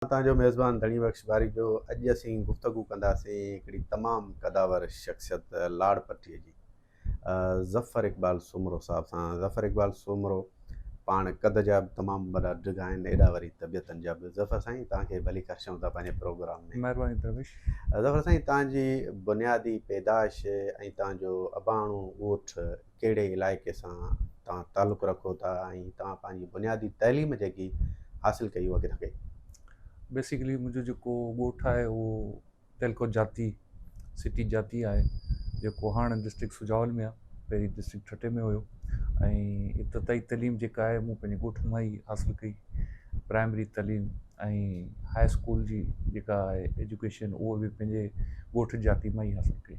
तव्हांजो मेज़बान धणी बख़्श बारी जो अॼु असीं गुफ़्तगू कंदासीं हिकिड़ी तमामु क़दावर शख़्सियत लाड़पट्टीअ जी ज़फ़र इक़बाल सूमरो साहिब सां। ज़फ़र इक़बाल सूमरो पाण क़द जा बि तमामु वॾा ढिघ आहिनि, एॾा वरी तबियतनि जा बि। ज़फ़र साईं तव्हांखे भली ख़र्चूं था पंहिंजे प्रोग्राम में। महिरबानी दरवेश। ज़फ़र साईं तव्हांजी बुनियादी पैदाइश ऐं तव्हांजो अबाणो ॻोठ कहिड़े इलाइक़े सां तव्हां तालुक़ु रखो था ऐं तव्हां पंहिंजी बुनियादी तइलीम जेकी हासिलु कई उहा किथां कई? बेसिकली मुंहिंजो जेको ॻोठु आहे उहो तेलकोट जाती सिटी जाती आहे, जेको हाणे डिस्ट्रिक्ट सुजावल में आहे, पहिरीं डिस्ट्रिक्ट ठटे में हुयो। ऐं इब्तिदाई तइलीम जेका आहे मूं पंहिंजे ॻोठ मां ई हासिलु कई। प्राइमरी तइलीम ऐं हाई स्कूल जी जेका आहे एजुकेशन उहो बि पंहिंजे ॻोठ जाती मां ई हासिलु कई।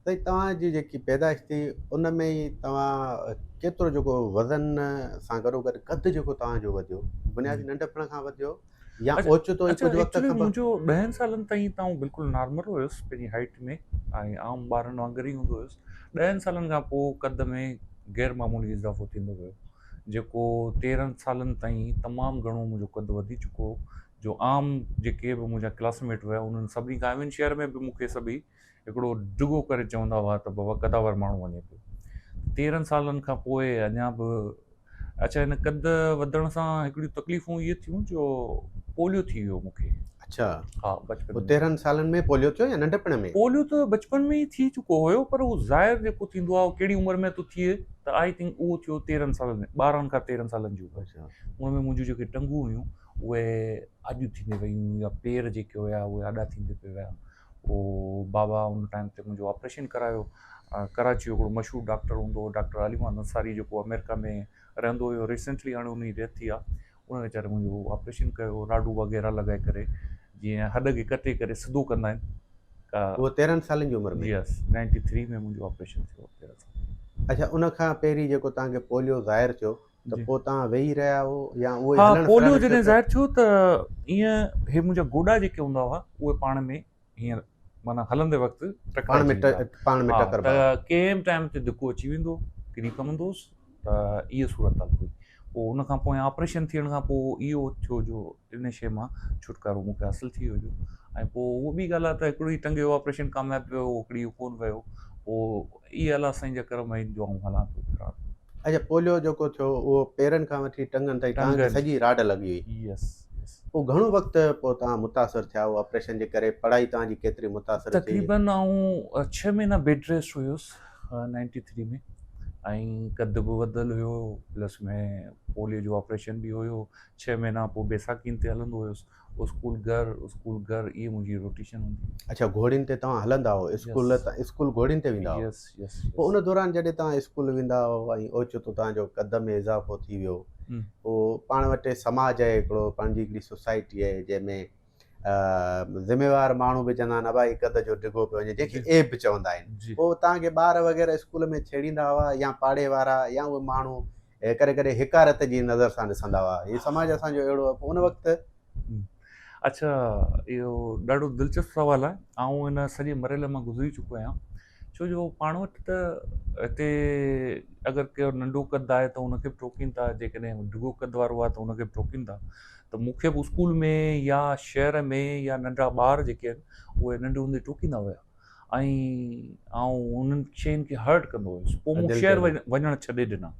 त तव्हांजी जेकी पैदाइश थी उन में ई तव्हां केतिरो जेको वज़न सां गॾोगॾु क़द जेको तव्हांजो वधियो, बुनियादी नंढपण खां वधियो या ओचितो ई कुझु वक़्त एक्चुअली खां मुंहिंजो 10 सालनि ताईं त आउं बिल्कुलु नॉर्मल हुयुसि पंहिंजी हाइट में ऐं आम ॿारनि वांगुरु ई हूंदो हुयुसि। 10 सालनि खां पोइ क़द में ग़ैर मामूली इज़ाफ़ो थींदो वियो, जेको 13 सालनि ताईं तमामु घणो मुंहिंजो क़द वधी चुको हो। जो आम जेके बि मुंहिंजा क्लासमेट हुआ उन्हनि सभिनी खां एवन शहर में बि मूंखे सभई हिकिड़ो डिघो करे चवंदा हुआ त बाबा क़दावर माण्हू वञे पियो। 13 सालनि खां पोइ अञा बि अच्छा हिन क़द वधण सां हिकिड़ियूं तकलीफ़ूं इहे थियूं जो पोलियो थी वियो मूंखे। अच्छा, हा, बचपन पोइ में 13 सालनि में पोलियो थियो या नंढपण में? पोलियो त बचपन में ई थी चुको हुयो, पर उहो ज़ाहिर जेको थींदो आहे कहिड़ी उमिरि में थो थिए, त आई थिंक उहो थियो 13 सालनि में, 12 खां 13 सालनि जी उमिरि। अच्छा, उन में मुंहिंजियूं जेके टंगूं हुयूं उहे आॾियूं थींदे वियूं, या पेर जेके हुया उहे आॾा थींदे पिए विया। पोइ बाबा उन टाइम ते मुंहिंजो ऑपरेशन करायो। कराची हिकिड़ो मशहूरु डॉक्टर हूंदो हो, डॉक्टर अलीमान अंसारी, जेको अमेरिका में रहंदो हुयो। रिसेंटली हाणे उन जी डेथ थी आहे। उन वीचारे मुंहिंजो ऑपरेशन कयो, राडू वग़ैरह लॻाए करे, जीअं हॾ खे कटे करे सिधो कंदा आहिनि। उहो 13 सालनि जी उमिरि में? यस, 93 में मुंहिंजो ऑपरेशन थियो 13 साल। अच्छा, उन खां पहिरीं जेको तव्हांखे पोलियो ज़ाहिर थियो त पोइ तव्हां वेही रहिया हो या उहो हा, हलण पोलियो फिरण जॾहिं ज़ाहिर थियो त ईअं हे मुंहिंजा गोॾा जेके हूंदा हुआ उहे पाण में हीअं माना हलंदे वक़्तु टकराइजी वेंदा। पाण में हा, टकरबा। त कंहिं टाइम ते धिको अची वेंदो, किरी पवंदो हुउसि, त इहा सूरत हाल हुई। पोइ उन खां पोइ ऑपरेशन थियण खां पोइ इहो थियो जो इन शइ मां छुटकारो मूंखे हासिलु थी वियो। ऐं पोइ उहो ॿी ॻाल्हि आहे त हिकिड़ो ई टंगे जो ऑपरेशन कामयाबु वियो, हिकिड़ी कोन वियो। पोइ इहा अलाह साईं जा करम आहिनि जो आउं हलां पियो। अच्छा, पोलियो जेको थियो उहो पेरनि खां वठी टंगनि ताईं तव्हांखे सॼी राड लॻी हुई? यस यस। पोइ घणो वक़्तु पोइ तव्हां मुतासिर थिया उहो ऑपरेशन जे करे? पढ़ाई तव्हांजी केतिरी मुतासिर थी? तक़रीबन आउं 6 महीना बेड रेस्ट हुयुसि 93 में। ऐं क़द बि वधियलु हुयो, प्लस में पोलियो जो ऑपरेशन बि हुयो। 6 महीना पोइ बैसाखीनि ते हलंदो हुयुसि। स्कूल घर इहे मुंहिंजी रोटेशन हूंदी। अच्छा, घोड़ियुनि ते तव्हां हलंदा हो स्कूल? स्कूल घोड़ियुनि ते वेंदा हो? यस यस। पोइ उन दौरान जॾहिं तव्हां स्कूल वेंदा हो ऐं ओचितो तव्हांजो क़द में इज़ाफ़ो थी वियो, पोइ पाण वटि समाज आहे हिकिड़ो, पंहिंजी हिकिड़ी सोसाइटी आहे जंहिंमें ज़िम्मेवार माण्हू बि चवंदा आहिनि भाई क़द जो डिघो पियो वञे, जंहिंखे एब चवंदा आहिनि। पोइ तव्हांखे ॿार वग़ैरह स्कूल में छेड़ींदा हुआ या पाड़े वारा या उहे माण्हू करे करे हिकारत जी नज़र सां ॾिसंदा हुआ? हीउ समाज असांजो अहिड़ो आहे। पोइ उन वक़्तु अच्छा, इहो ॾाढो दिलचस्पु सुवालु आहे। ऐं हिन सॼे मरहले मां गुज़री चुको आहियां। छो जो पाण वटि त हिते अगरि केरु नंढो क़द आहे त उनखे बि टोकीनि था, जेकॾहिं डिघो क़द वारो आहे त उनखे बि टोकीनि था। त मूंखे बि स्कूल में या शहर में या नंढा ॿार जेके आहिनि उहे नंढे हूंदे टोकींदा हुया। ऐं आउं उन्हनि शयुनि खे हर्ट कंदो हुयुसि। पोइ मूं शहर वञणु छॾे ॾिना।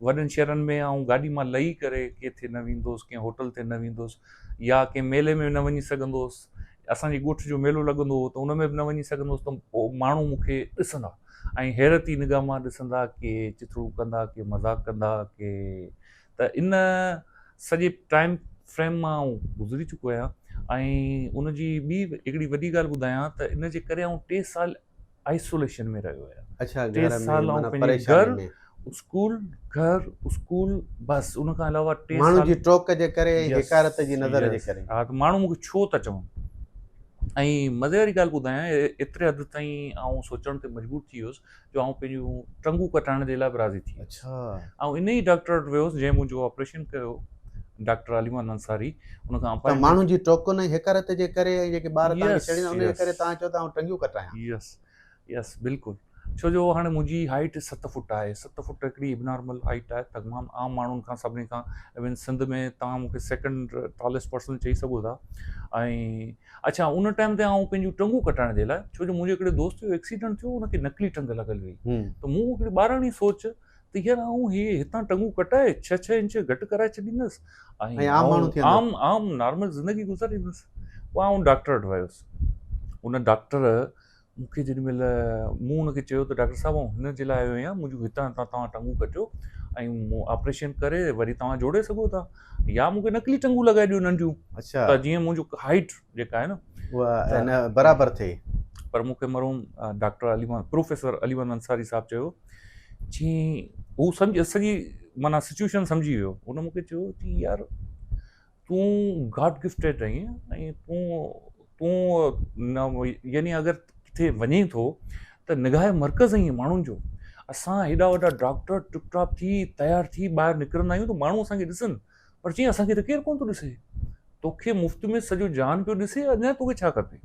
वॾनि शहरनि में आउं गाॾी मां लही करे किथे न वेंदुसि, कंहिं होटल ते न वेंदुसि, या कंहिं मेले में न वञी सघंदो हुउसि। असांजे ॻोठ जो मेलो लॻंदो हो त उन में बि न वञी सघंदो हुउसि। त पोइ माण्हू मूंखे ॾिसंदा ऐं हैरती निगाह मां ॾिसंदा, के चिथड़ू कंदा, के मज़ाक कंदा, के त इन सॼे टाइम फ्रेम मां आउं गुज़री चुको आहियां। ऐं उनजी ॿी हिकिड़ी वॾी ॻाल्हि ॿुधायां त इन जे करे आउं 3 साल आइसोलेशन में रहियो आहियां। अच्छा, 3 साल आउं पंहिंजे घर स्कूल बसि। उन खां अलावा 3 माण्हू साल जी टोक जे करे, हिकारत जी नज़र जे करे। हा, त माण्हू मूंखे छो था चवनि। ऐं मज़े वारी ॻाल्हि ॿुधायां, एतिरे हद ताईं आउं सोचण ते मजबूर थी वियुसि जो आउं पंहिंजूं टंगूं कटाइण जे लाइ बि राज़ी थी वियुसि। अच्छा। ऐं इन ई डॉक्टर वटि वियुसि जंहिं मुंहिंजो ऑपरेशन कयो, डॉक्टर अलीमान अंसारी। उन खां त माण्हुनि जी टोकुनि ऐं हिकारत जे करे जेके ॿार तव्हांखे छेड़ींदा उन जे करे यस तव्हां चओ था आउं टंगियूं कटायां? यस यस, बिल्कुलु। छो जो हाणे मुंहिंजी हाइट 7 फुट आहे, 7 फुट हिकिड़ी एबनॉर्मल हाइट आहे, तमामु आम माण्हुनि खां सभिनी खां, इवन सिंध में तव्हां मूंखे सेकंड टॉलेस्ट पर्सन चई सघो था। ऐं अच्छा उन टाइम ते आउं पंहिंजूं टंगूं कटाइण जे लाइ, छो जो मुंहिंजे हिकिड़े दोस्त जो एक्सीडेंट थियो, उनखे नकली टंग लॻल हुई, त मूं हिकिड़ी ॿारहणी सोच त यार आउं हे हितां टंगूं कटाए 6 इंच घटि कराए छॾींदुसि ऐं आम माण्हू ऐं थींदो। आम नॉर्मल ज़िंदगी गुज़ारींदुसि। पोइ आउं डॉक्टर वटि वियुसि। उन डॉक्टर मूंखे जेॾी महिल मूं हुनखे चयो त डॉक्टर साहिबु आउं हिन जे लाइ आयो आहियां, मुंहिंजूं हितां हितां तव्हां टंगूं कटियो ऐं मूं ऑपरेशन करे वरी तव्हां जोड़े सघो था, या मूंखे नकली टंगूं लॻाए ॾियो नंढियूं, अच्छा त जीअं मुंहिंजो हाइट जेका आहे न उहा त इन बराबरि थिए। पर मूंखे मरहूम डॉक्टर अलीमान प्रोफेसर अलीमान अंसारी साहिबु चयो जी, हू सम्झ सॼी माना सिचुएशन सम्झी वियो। हुन मूंखे चयो कि यार तूं गॉड गिफ्टेड आहीं ऐं तूं न यानी अगरि किथे वञे थो त निगाह मर्कज़ आहीं माण्हुनि जो। असां हेॾा वॾा डॉक्टर टिपटॉप थी तयारु थी ॿाहिरि निकिरंदा आहियूं त माण्हू असांखे ॾिसनि, पर चईं असांखे त केरु कोन थो ॾिसे, तोखे मुफ़्त में सॼो जान पियो ॾिसे, अञा तोखे छा खपे।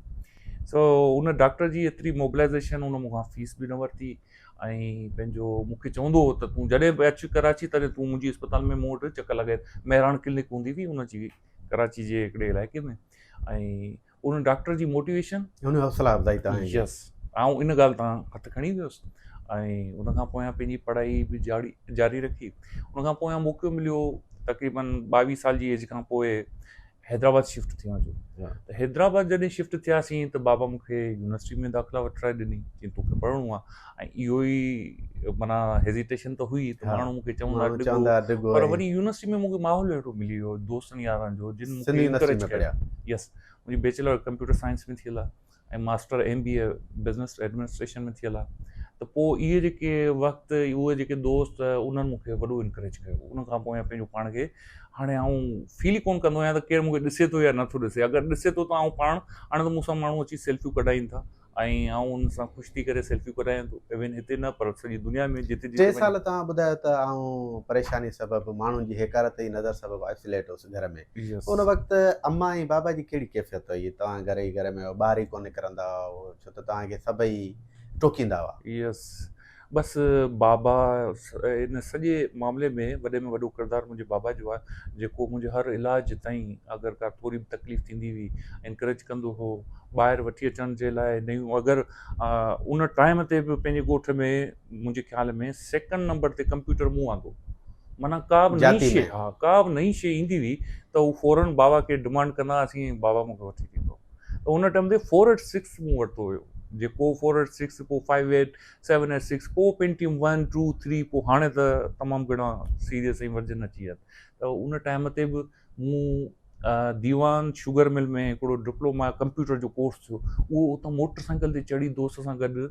सो उन डॉक्टर जी एतिरी मोबिलाइज़ेशन, उन मूंखां फीस बि न वरिती ऐं पंहिंजो मूंखे चवंदो हो त तूं जॾहिं बि अचु कराची तॾहिं तूं मुंहिंजी अस्पताल में मूं वटि चकर लॻाए। महिराण क्लिनिक हूंदी हुई उनजी कराची जे हिकिड़े इलाइक़े में, ऐं उन डॉक्टर जी मोटिवेशन हुन हौसला अफ़ज़ाई तव्हांजी। यस, आउं इन ॻाल्हि तां हथु खणी वियुसि ऐं उनखां पोयां पंहिंजी पढ़ाई बि जारी रखी। उनखां पोयां मौक़ो मिलियो तक़रीबन 22 साल जी एज खां पोइ हैदराबाद शिफ्ट थियण जो। त हैदराबाद जॾहिं शिफ्ट थियासीं त बाबा मूंखे यूनिवर्सिटी में दाख़िला वठाए ॾिनी कि तोखे पढ़णो आहे, ऐं इहो ई माना हेज़िटेशन त हुई त माण्हू मूंखे चवंदा डिगो, पर वरी यूनिवर्सिटी में मूंखे माहौल अहिड़ो मिली वियो दोस्तनि यारनि जो जिन मूंखे इनकरेज कयो। यस, मुंहिंजी बैचलर कंप्यूटर साइंस में थियल आहे ऐं मास्टर MBA बिज़नेस एडमिनिस्ट्रेशन में थियल आहे। त पोइ इहे जेके वक़्तु उहे जेके दोस्त उन्हनि मूंखे वॾो इनकरेज कयो। उनखां पोइ पंहिंजो पाण खे हाणे आउं फील ई कोन कंदो आहियां त केरु मूंखे ॾिसे थो या नथो ॾिसे। अगरि ॾिसे थो त आउं पाण, हाणे त मूंसां माण्हू अची सेल्फियूं कढाइनि था ऐं आउं उन सां ख़ुशि थी करे सेल्फियूं कढायां थो, इवन हिते न पर सॼी दुनिया में जिते 3 साल तव्हां ॿुधायो त आउं परेशानी सबबु माण्हुनि जी हेकारत जी नज़र सबबु आइसोलेट हुउसि घर में। उन वक़्तु अम्मा ऐं बाबा जी कहिड़ी कैफ़ियत हुई? तव्हां घर में ॿाहिरि ई कोन निकिरंदा हुआ छो त तव्हांखे सभई टोकींदा हुआ? यस, बसि बाबा इन सॼे मामले में वॾो किरदारु मुंहिंजे बाबा जो आहे, जेको मुंहिंजे हर इलाज ताईं अगरि का थोरी बि तकलीफ़ थींदी हुई इनकरेज कंदो हो ॿाहिरि वठी अचण जे लाइ नयूं। अगरि उन टाइम ते बि पंहिंजे ॻोठ में मुंहिंजे ख़्याल में 2nd नंबर ते कंप्यूटर मूं आंदो, माना का बि नई शइ, हा का बि नई शइ ईंदी हुई त उहो फौरन बाबा खे डिमांड कंदा हुआसीं, बाबा मूंखे वठी ॾींदो। त उन टाइम ते 486 मूं वरितो हुयो, जेको 486 पोइ 58 786 पोइ पेंटियम 1 2 3 पोइ हाणे त तमामु घणा सीरियस ऐं वर्जन अची विया। त उन टाइम ते बि मूं दीवान शुगर मिल में हिकिड़ो डिप्लोमा कंप्यूटर जो कोर्स थियो, उहो उतां मोटरसाइकिल ते चढ़ी दोस्त सां गॾु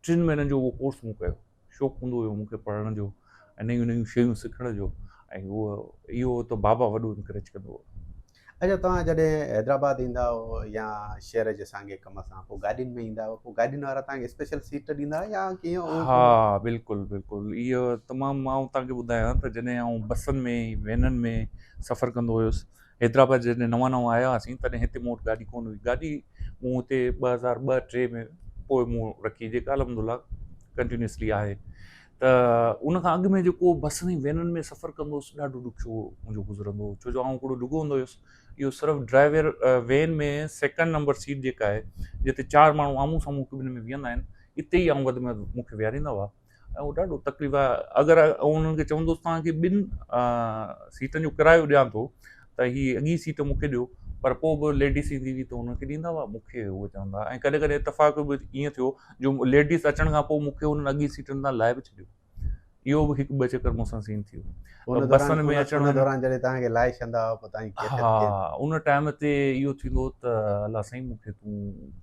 3 महीननि जो उहो कोर्स मूं कयो। शौक़ु हूंदो हुयो मूंखे पढ़ण जो ऐं नयूं नयूं शयूं सिखण जो, ऐं इहो त बाबा वॾो इनकरेज कंदो हुओ। अच्छा, तव्हां जॾहिं हैदराबाद ईंदा हो या शहर जे साॻे कम सां, पोइ गाॾियुनि में ईंदा हो, पोइ गाॾियुनि वारा तव्हांखे स्पेशल सीट ॾींदा या कीअं? हा बिल्कुलु बिल्कुलु, इहो तमामु मां तव्हांखे ॿुधायां त जॾहिं आउं बसनि में वैननि में सफ़र कंदो हुयुसि, हैदराबाद जॾहिं नवां आया हुआसीं तॾहिं हिते मूं वटि गाॾी कोन हुई। गाॾी मूं हिते 2002-3 में पोइ मूं रखी, जेका अलहमदुल्ला कंटिन्यूसली आहे। त उनखां अॻु में जेको बसनि ऐं वैननि में सफ़र कंदो हुउसि, ॾाढो ॾुखियो मुंहिंजो गुज़रंदो हो, छो जो आउं हिकिड़ो ॾुखो हूंदो हुयुसि। इहो सिर्फ़ु ड्राइवर वैन में 2nd नंबर सीट जेका आहे, जिते 4 माण्हू आम्हूं साम्हूं केबिन में विहंदा आहिनि, इते ई वधि में वधि मूंखे विहारींदा हुआ ऐं उहो ॾाढो तकलीफ़ आहे। अगरि उन्हनि खे चवंदुसि तव्हांखे 2 सीटनि जो किरायो ॾियां थो त हीअ अॻी सीट मूंखे ॾियो, पर पोइ बि लेडीस ईंदी हुई त हुनखे ॾींदा हुआ, मूंखे उहो चवंदा हुआ। ऐं कॾहिं कॾहिं इतफ़ाक़ बि ईअं थियो जो लेडीस अचण खां पोइ मूंखे हुननि अॻी सीटनि तां लाहे बि छॾियो। इहो बि 1-2 चकर मूंसां सीन थियो। बसनि में अचण दौरान जॾहिं तव्हांखे लाहे छॾंदा हुआ पोइ तव्हांजी हा, उन टाइम ते इहो थींदो त अलाह साईं मूंखे तूं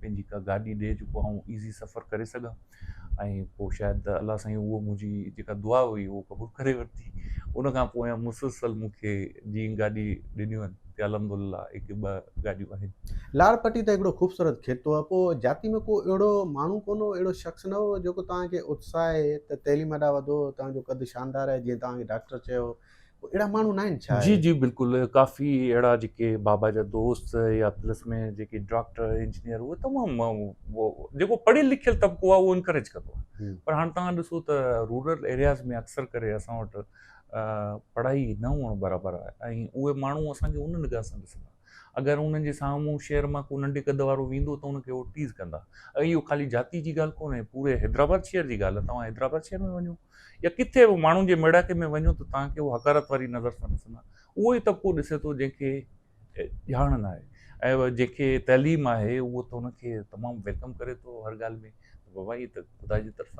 पंहिंजी का गाॾी ॾे जेको आउं ईज़ी सफ़र करे सघां, ऐं पोइ शायदि अलाह साईं उहो मुंहिंजी जेका दुआ हुई उहो क़बूल करे वरिती। उनखां पोइ मुसलसल मूंखे जीअं गाॾी ॾिनियूं आहिनि त अलहमदुल्ला 1-2 गाॾियूं आहिनि। लालपटी त हिकिड़ो ख़ूबसूरत खेतो आहे, पोइ जाती में को अहिड़ो माण्हू कोन हो, अहिड़ो शख़्स न हो जेको तव्हांखे उत्साहे त तइलीम ॾांहुं वधो, तव्हांजो कदु शानदार आहे, जीअं तव्हांखे डॉक्टर चयो, अहिड़ा माण्हू न आहिनि छा जी आहे? जी बिल्कुलु, काफ़ी अहिड़ा जेके बाबा जा दोस्त या प्लस में जेके डॉक्टर इंजीनियर उहे तमामु उहो जेको पढ़ियलु लिखियलु तबिको आहे उहो इनकरेज कंदो आहे। हम्म, पर हाणे तव्हां ॾिसो त रूरल एरियाज़ में अक्सर करे असां वटि पढ़ाई न हुअणु बराबरि आहे ऐं उहे माण्हू असांखे उन निगाह सां ॾिसंदा। अगरि उन्हनि जे साम्हूं शहर मां को नंढे कद वारो वेंदो त उनखे उहो टीज़ कंदा। ऐं इहो ख़ाली जाती जी ॻाल्हि कोन्हे, पूरे हैदराबाद शहर जी ॻाल्हि आहे। तव्हां हैदराबाद शहर में वञो या किथे बि माण्हुनि जे मेड़ाके में वञो त तव्हांखे उहो हक़ारत वारी नज़र सां ॾिसंदा। उहो ई तबिको ॾिसे थो जंहिंखे ॼाण न आहे, ऐं जंहिंखे तइलीम आहे उहो त उनखे तमामु वेलकम करे थो हर ॻाल्हि में। बाबा ई त ख़ुदा जी तरफ़ां